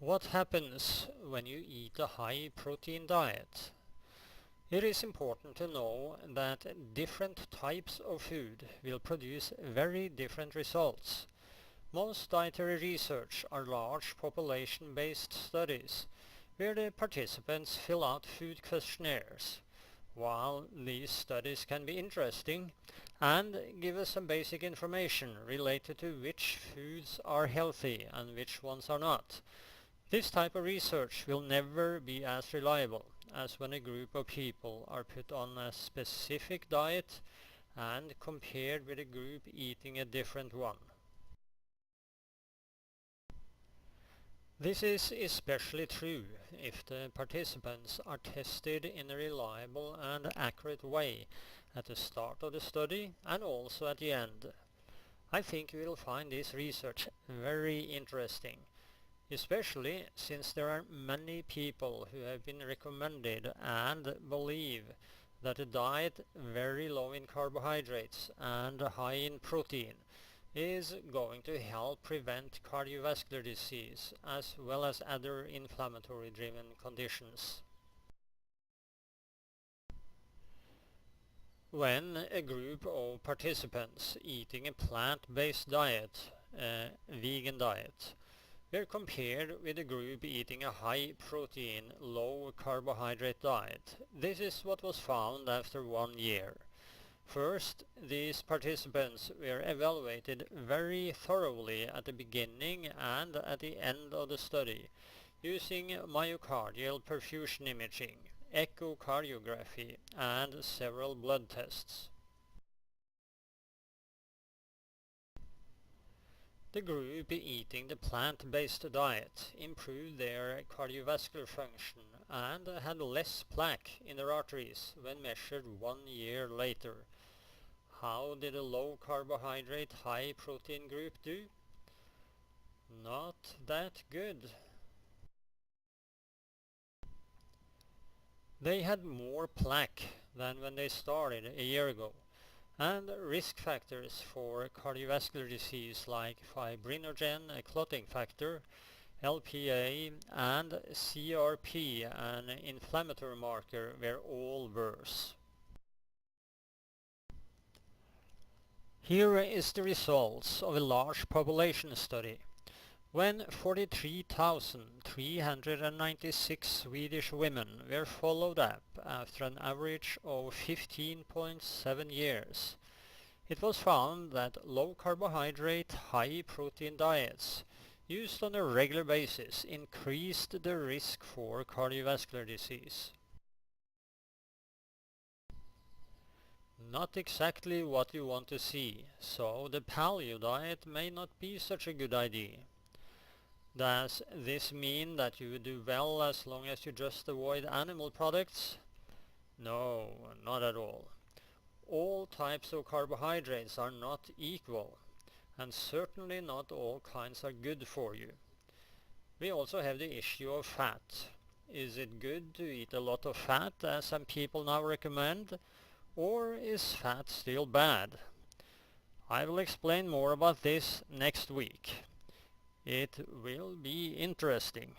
What happens when you eat a high protein diet? It is important to know that different types of food will produce very different results. Most dietary research are large population-based studies where the participants fill out food questionnaires. While these studies can be interesting and give us some basic information related to which foods are healthy and which ones are not, this type of research will never be as reliable as when a group of people are put on a specific diet and compared with a group eating a different one. This is especially true if the participants are tested in a reliable and accurate way at the start of the study and also at the end. I think you will find this research very interesting, especially since there are many people who have been recommended and believe that a diet very low in carbohydrates and high in protein is going to help prevent cardiovascular disease as well as other inflammatory driven conditions. When a group of participants eating a plant-based diet, a vegan diet, were compared with a group eating a high-protein, low-carbohydrate diet. This is what was found after 1 year. First, these participants were evaluated very thoroughly at the beginning and at the end of the study using myocardial perfusion imaging, echocardiography, and several blood tests. The group eating the plant-based diet improved their cardiovascular function and had less plaque in their arteries when measured 1 year later. How did a low carbohydrate, high protein group do? Not that good. They had more plaque than when they started a year ago, and risk factors for cardiovascular disease like fibrinogen, a clotting factor, Lpa, and CRP, an inflammatory marker, were all worse. Here is the results of a large population study. When 43,396 Swedish women were followed up after an average of 15.7 years, it was found that low carbohydrate, high protein diets used on a regular basis increased the risk for cardiovascular disease. Not exactly what you want to see, so the paleo diet may not be such a good idea. Does this mean that you do well as long as you just avoid animal products? No, not at all. All types of carbohydrates are not equal, and certainly not all kinds are good for you. We also have the issue of fat. Is it good to eat a lot of fat, as some people now recommend, or is fat still bad? I will explain more about this next week. It will be interesting.